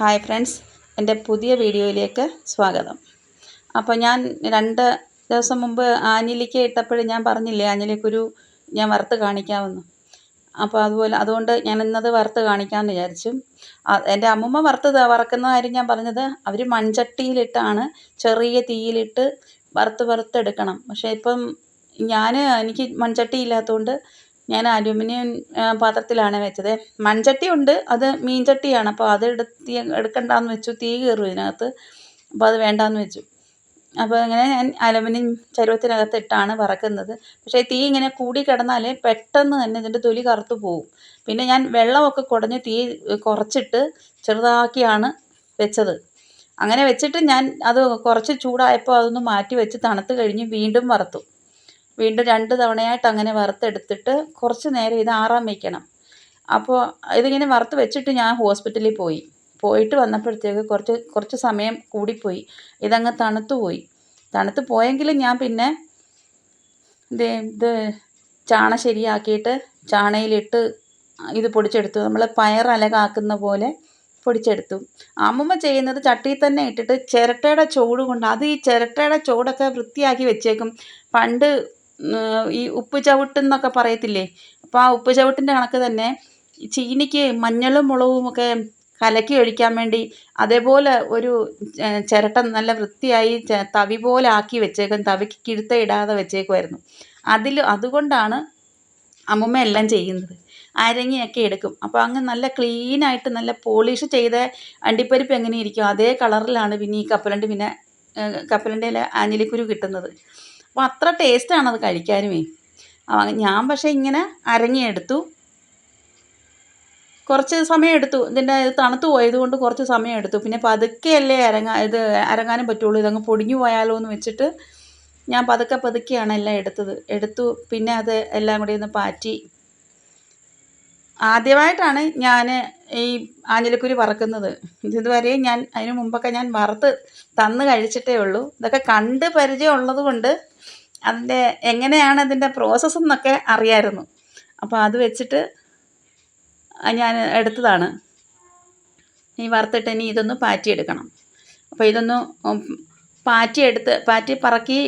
Hi friends, എൻ്റെ പുതിയ വീഡിയോയിലേക്ക് സ്വാഗതം. അപ്പോൾ ഞാൻ 2 ദിവസം മുമ്പ് ആഞ്ഞിലിക്ക ഇട്ടപ്പോൾ ഞാൻ പറഞ്ഞില്ലേ ആഞ്ഞിലിക്കുരു ഞാൻ വറുത്ത് കാണിക്കാമെന്ന്. അപ്പോൾ അതുകൊണ്ട് ഞാൻ ഇന്നത് വറുത്ത് കാണിക്കാമെന്ന് വിചാരിച്ചു. എൻ്റെ അമ്മൂമ്മ വറക്കുന്ന കാര്യം ഞാൻ പറഞ്ഞത് അവർ മൺചട്ടിയിലിട്ടാണ് ചെറിയ തീയിലിട്ട് വറുത്തെടുക്കണം. പക്ഷേ ഇപ്പം എനിക്ക് മൺചട്ടി ഇല്ലാത്തതുകൊണ്ട് ഞാൻ അലുമിനിയം പാത്രത്തിലാണ് വെച്ചത്. മൺചട്ടി ഉണ്ട്, അത് മീൻചട്ടിയാണ്. അപ്പോൾ അത് എടുക്കണ്ടെന്ന് വെച്ചു, തീ കയറും ഇതിനകത്ത്. അപ്പോൾ അത് വേണ്ടാന്ന് വെച്ചു. അപ്പോൾ അങ്ങനെ ഞാൻ അലുമിനിയം ചരുവത്തിനകത്തിട്ടാണ് വറക്കുന്നത്. പക്ഷേ തീ ഇങ്ങനെ കൂടി കിടന്നാൽ പെട്ടെന്ന് തന്നെ ഇതിൻ്റെ തൊലി കറുത്ത് പോകും. പിന്നെ ഞാൻ വെള്ളമൊക്കെ കുടഞ്ഞ് തീ കുറച്ചിട്ട് ചെറുതാക്കിയാണ് വെച്ചത്. അങ്ങനെ വെച്ചിട്ട് ഞാൻ അത് കുറച്ച് ചൂടായപ്പോൾ അതൊന്ന് മാറ്റി വെച്ച് തണുത്ത് കഴിഞ്ഞ് വീണ്ടും വറുത്തു. വീണ്ടും 2 തവണയായിട്ട് അങ്ങനെ വറുത്തെടുത്തിട്ട് കുറച്ച് നേരം ഇത് ആറാൻ വയ്ക്കണം. അപ്പോൾ ഇതിങ്ങനെ വറുത്ത് വെച്ചിട്ട് ഞാൻ ഹോസ്പിറ്റലിൽ പോയിട്ട് വന്നപ്പോഴത്തേക്ക് കുറച്ച് സമയം കൂടിപ്പോയി. ഇതങ്ങ് തണുത്ത് പോയെങ്കിലും ഞാൻ പിന്നെ ഇത് ചാണ ശരിയാക്കിയിട്ട് ചാണയിലിട്ട് ഇത് പൊടിച്ചെടുത്തു. നമ്മൾ പയറലകാക്കുന്ന പോലെ പൊടിച്ചെടുത്തു. അമ്മൂമ്മ ചെയ്യുന്നത് ചട്ടിയിൽ തന്നെ ഇട്ടിട്ട് ചിരട്ടയുടെ ചോട് കൊണ്ട്, അത് ഈ ചിരട്ടയുടെ ചോടൊക്കെ വൃത്തിയാക്കി വെച്ചേക്കും. പണ്ട് ഈ ഉപ്പ് ചവിട്ടെന്നൊക്കെ പറയത്തില്ലേ, അപ്പോൾ ആ ഉപ്പ് ചവിട്ടിൻ്റെ കണക്ക് തന്നെ ചീനിക്ക് മഞ്ഞളും മുളകുമൊക്കെ കലക്കി ഒഴിക്കാൻ വേണ്ടി അതേപോലെ ഒരു ചിരട്ട നല്ല വൃത്തിയായി തവി പോലെ ആക്കി വെച്ചേക്കും. തവിക്ക് കിഴുത്ത ഇടാതെ വെച്ചേക്കുമായിരുന്നു. അതുകൊണ്ടാണ് അമ്മൂമ്മ എല്ലാം ചെയ്യുന്നത്. അരങ്ങിയൊക്കെ എടുക്കും. അപ്പോൾ അങ്ങ് നല്ല ക്ലീനായിട്ട് നല്ല പോളിഷ് ചെയ്ത അണ്ടിപ്പരിപ്പ് എങ്ങനെ ഇരിക്കും അതേ കളറിലാണ് പിന്നെ ഈ കപ്പലണ്ടി ഇല ആഞ്ഞിലിക്കുരു കിട്ടുന്നത്. അപ്പോൾ അത്ര ടേസ്റ്റാണത് കഴിക്കാനുമേ. ഞാൻ പക്ഷേ ഇങ്ങനെ അരങ്ങിയെടുത്തു. കുറച്ച് സമയം എടുത്തു. ഇതിൻ്റെ തണുത്ത് പോയതുകൊണ്ട് കുറച്ച് സമയം എടുത്തു. പിന്നെ പതുക്കെയല്ലേ അരങ്ങാനും പറ്റുള്ളൂ. ഇതങ്ങ് പൊടിഞ്ഞു പോയാലോ എന്ന് വെച്ചിട്ട് ഞാൻ പതുക്കെയാണ് എല്ലാം എടുത്തു. പിന്നെ അത് എല്ലാം കൂടി ഒന്ന് പാറ്റി. ആദ്യമായിട്ടാണ് ഞാൻ ഈ ആഞ്ഞിലിക്കുരു വറക്കുന്നത്. ഇതുവരെ അതിന് മുമ്പൊക്കെ ഞാൻ വറുത്ത് തന്ന് കഴിച്ചിട്ടേ ഉള്ളൂ. ഇതൊക്കെ കണ്ട് പരിചയമുള്ളത് കൊണ്ട് എങ്ങനെയാണ് അതിൻ്റെ പ്രോസസ്സ് എന്നൊക്കെ അറിയാമായിരുന്നു. അപ്പോൾ അത് വെച്ചിട്ട് ഞാൻ എടുത്തതാണ്. ഈ വറുത്തിട്ട് ഇനി ഇതൊന്ന് പാറ്റിയെടുക്കണം. അപ്പോൾ ഇതൊന്ന് പാറ്റി പറക്കി.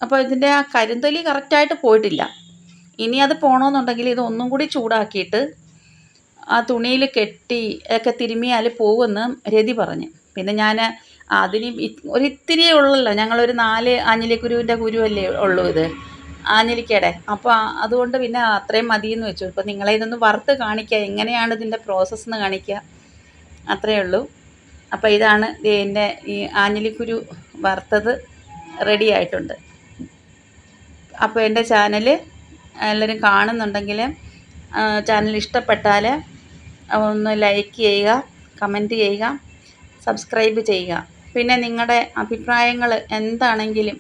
അപ്പോൾ ഇതിൻ്റെ ആ കരിന്തൊലി കറക്റ്റായിട്ട് പോയിട്ടില്ല. ഇനി അത് പോകണമെന്നുണ്ടെങ്കിൽ ഇതൊന്നും കൂടി ചൂടാക്കിയിട്ട് ആ തുണിയിൽ കെട്ടി ഒക്കെ തിരുമ്മിയാൽ പോകുമെന്ന് രതി പറഞ്ഞ്. പിന്നെ ഞാൻ അതിന് ഒരിത്തിരിയേ ഉള്ളല്ലോ, ഞങ്ങളൊരു 4 ആഞ്ഞിലിക്കുരുവിൻ്റെ കുരുവല്ലേ ഉള്ളൂ ഇത് ആഞ്ഞിലിക്കയുടെ. അപ്പോൾ അതുകൊണ്ട് പിന്നെ അത്രയും മതിയെന്ന് വെച്ചു. അപ്പോൾ നിങ്ങളെ ഇതൊന്ന് വറുത്ത് കാണിക്കുക, എങ്ങനെയാണ് ഇതിൻ്റെ പ്രോസസ്സ് എന്ന് കാണിക്കുക, അത്രയേ ഉള്ളൂ. അപ്പോൾ ഇതാണ് എൻ്റെ ഈ ആഞ്ഞിലിക്കുരു വറുത്തത് റെഡി ആയിട്ടുണ്ട്. അപ്പോൾ എൻ്റെ ചാനൽ എല്ലാവരും കാണുന്നുണ്ടെങ്കിൽ ചാനൽ ഇഷ്ടപ്പെട്ടാൽ ഒന്ന് ലൈക്ക് ചെയ്യുക, കമൻറ്റ് ചെയ്യുക, സബ്സ്ക്രൈബ് ചെയ്യുക. പിന്നെ നിങ്ങളുടെ അഭിപ്രായങ്ങൾ എന്താണെങ്കിലും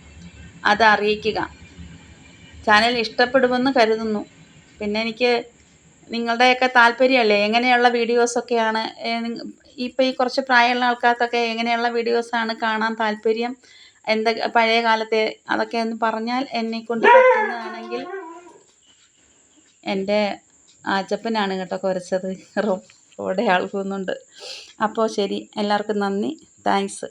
അത് അറിയിക്കുക. ചാനൽ ഇഷ്ടപ്പെടുമെന്ന് കരുതുന്നു. പിന്നെ എനിക്ക് നിങ്ങളുടെയൊക്കെ താല്പര്യമല്ലേ, എങ്ങനെയുള്ള വീഡിയോസൊക്കെയാണ് ഇപ്പോൾ ഈ കുറച്ച് പ്രായമുള്ള ആൾക്കാർക്കൊക്കെ എങ്ങനെയുള്ള വീഡിയോസാണ് കാണാൻ താല്പര്യം, പഴയ കാലത്തെ അതൊക്കെ ഒന്ന് പറഞ്ഞാൽ എന്നെക്കൊണ്ട് പറ്റുന്നതാണെങ്കിൽ. എൻ്റെ ആച്ചപ്പനാണ് കേട്ടോ കുരച്ചത്, റോഡ് ആൾക്കുന്നുണ്ട്. അപ്പോൾ ശരി, എല്ലാവർക്കും നന്ദി, താങ്ക്സ്.